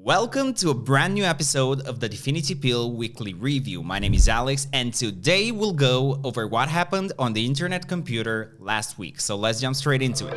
Welcome to a brand new episode of the DFINITY Pill weekly review. My name is Alex and today we'll go over what happened on the internet computer last week. So let's jump straight into it.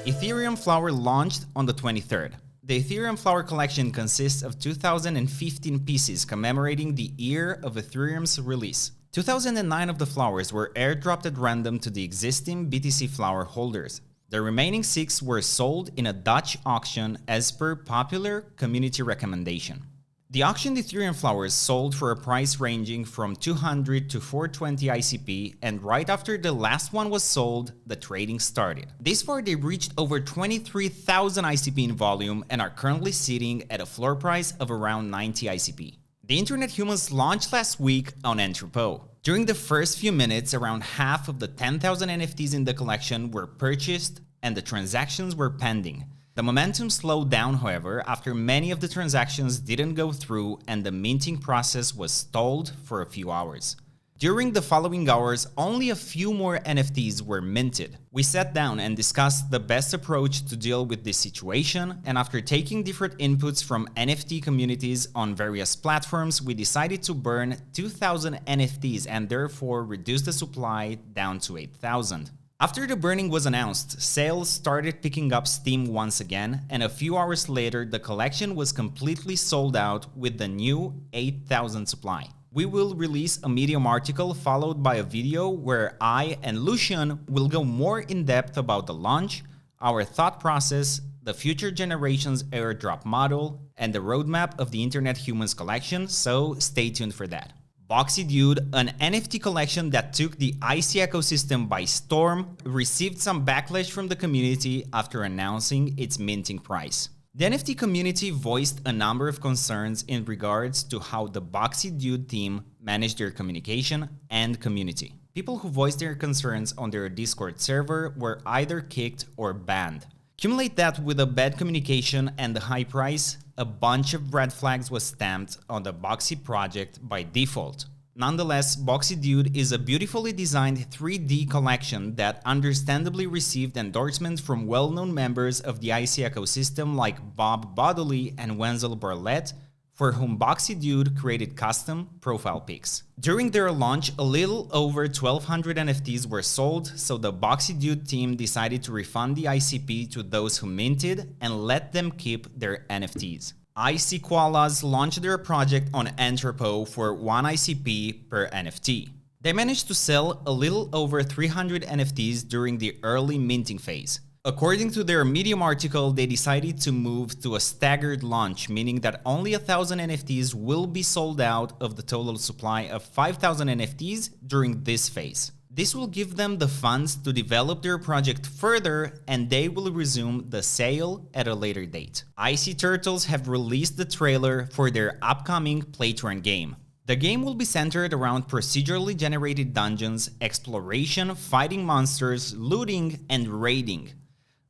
Ethereum Flower launched on the 23rd. The Ethereum Flower collection consists of 2015 pieces commemorating the year of Ethereum's release. 2009 of the flowers were airdropped at random to the existing BTC Flower holders. The remaining 6 were sold in a Dutch auction as per popular community recommendation. The auctioned Ethereum flowers sold for a price ranging from 200 to 420 ICP, and right after the last one was sold, the trading started. This far, they reached over 23,000 ICP in volume and are currently sitting at a floor price of around 90 ICP. The Internet Humans launched last week on Entrepot. During the first few minutes, around half of the 10,000 NFTs in the collection were purchased and the transactions were pending. The momentum slowed down, however, after many of the transactions didn't go through and the minting process was stalled for a few hours. During the following hours, only a few more NFTs were minted. We sat down and discussed the best approach to deal with this situation, and after taking different inputs from NFT communities on various platforms, we decided to burn 2,000 NFTs and therefore reduce the supply down to 8,000. After the burning was announced, sales started picking up steam once again, and a few hours later the collection was completely sold out with the new 8,000 supply. We will release a Medium article followed by a video where I and Lucian will go more in depth about the launch, our thought process, the future generations airdrop model, and the roadmap of the Internet Humans collection, so stay tuned for that. Boxy Dude, an NFT collection that took the IC ecosystem by storm, received some backlash from the community after announcing its minting price. The NFT community voiced a number of concerns in regards to how the Boxy Dude team managed their communication and community. People who voiced their concerns on their Discord server were either kicked or banned. Accumulate that with a bad communication and the high price, a bunch of red flags was stamped on the Boxy project by default. Nonetheless, Boxy Dude is a beautifully designed 3D collection that understandably received endorsements from well-known members of the IC ecosystem like Bob Bodley and Wenzel Barlett, for whom Boxy Dude created custom profile pics. During their launch, a little over 1,200 NFTs were sold, so the Boxy Dude team decided to refund the ICP to those who minted and let them keep their NFTs. ICKoalas launched their project on Entrepot for 1 ICP per NFT. They managed to sell a little over 300 NFTs during the early minting phase. According to their Medium article, they decided to move to a staggered launch, meaning that only 1,000 NFTs will be sold out of the total supply of 5,000 NFTs during this phase. This will give them the funds to develop their project further, and they will resume the sale at a later date. ICTurtles have released the trailer for their upcoming play-to-earn game. The game will be centered around procedurally generated dungeons, exploration, fighting monsters, looting, and raiding.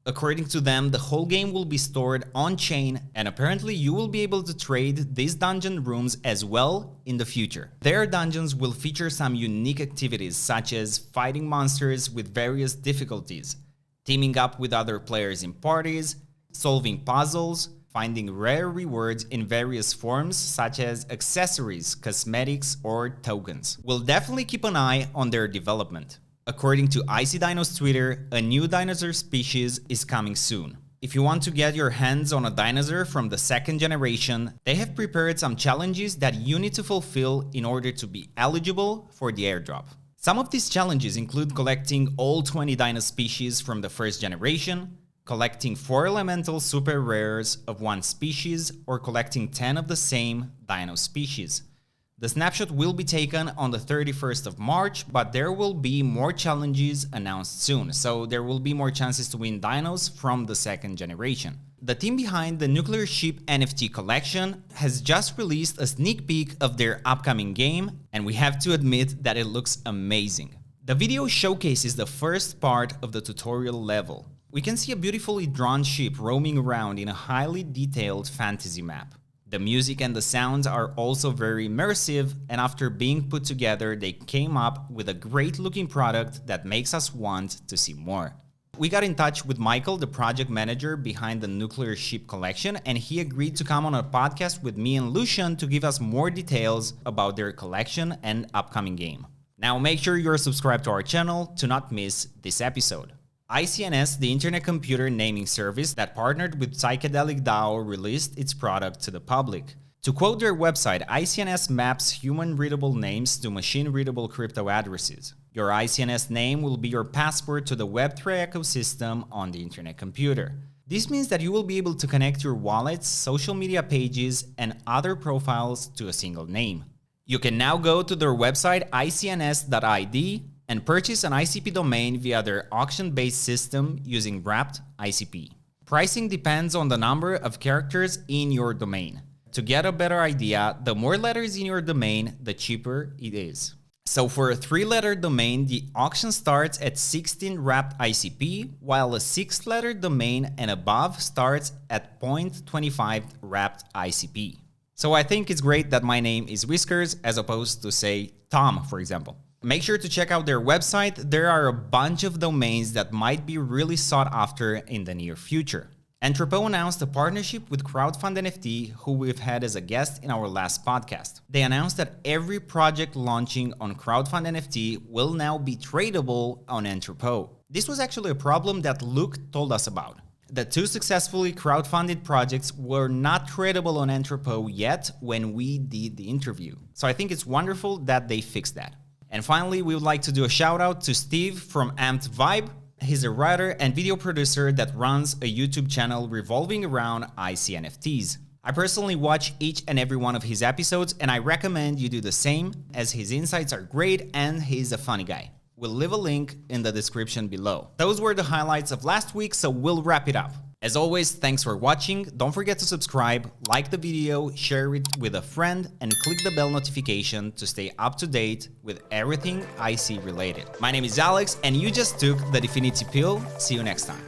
According to them, the whole game will be stored on-chain, and apparently you will be able to trade these dungeon rooms as well in the future. Their dungeons will feature some unique activities such as fighting monsters with various difficulties, teaming up with other players in parties, solving puzzles, finding rare rewards in various forms such as accessories, cosmetics, or tokens. We'll definitely keep an eye on their development. According to ICDinos Twitter, a new dinosaur species is coming soon. If you want to get your hands on a dinosaur from the 2nd generation, they have prepared some challenges that you need to fulfill in order to be eligible for the airdrop. Some of these challenges include collecting all 20 dino species from the 1st generation, collecting 4 elemental super rares of one species, or collecting 10 of the same dino species. The snapshot will be taken on the 31st of March, but there will be more challenges announced soon, so there will be more chances to win dinos from the 2nd generation. The team behind the Nuclear Ship NFT collection has just released a sneak peek of their upcoming game, and we have to admit that it looks amazing. The video showcases the first part of the tutorial level. We can see a beautifully drawn ship roaming around in a highly detailed fantasy map. The music and the sounds are also very immersive, and after being put together, they came up with a great looking product that makes us want to see more. We got in touch with Michael, the project manager behind the Nuclear Ship collection, and he agreed to come on a podcast with me and Lucian to give us more details about their collection and upcoming game. Now make sure you're subscribed to our channel to not miss this episode. ICNS, the internet computer naming service that partnered with Psychedelic DAO, released its product to the public. To quote their website, ICNS maps human-readable names to machine-readable crypto addresses. Your ICNS name will be your passport to the Web3 ecosystem on the internet computer. This means that you will be able to connect your wallets, social media pages, and other profiles to a single name. You can now go to their website icns.id and purchase an ICP domain via their auction-based system using wrapped ICP. Pricing depends on the number of characters in your domain. To get a better idea, the more letters in your domain, the cheaper it is. So for a 3-letter domain, the auction starts at 16 wrapped ICP, while a 6-letter domain and above starts at 0.25 wrapped ICP. So I think it's great that my name is Whiskers as opposed to, say, Tom, for example. Make sure to check out their website. There are a bunch of domains that might be really sought after in the near future. Entrepot announced a partnership with CrowdFund NFT, who we've had as a guest in our last podcast. They announced that every project launching on CrowdFund NFT will now be tradable on Entrepot. This was actually a problem that Luke told us about. The 2 successfully crowdfunded projects were not tradable on Entrepot yet when we did the interview. So I think it's wonderful that they fixed that. And finally, we would like to do a shout out to Steve from AmpedVibe. He's a writer and video producer that runs a YouTube channel revolving around IC NFTs. I personally watch each and every one of his episodes, and I recommend you do the same, as his insights are great and he's a funny guy. We'll leave a link in the description below. Those were the highlights of last week, so we'll wrap it up. As always, thanks for watching. Don't forget to subscribe, like the video, share it with a friend, and click the bell notification to stay up to date with everything IC related. My name is Alex, and you just took the DFINITY Pill. See you next time.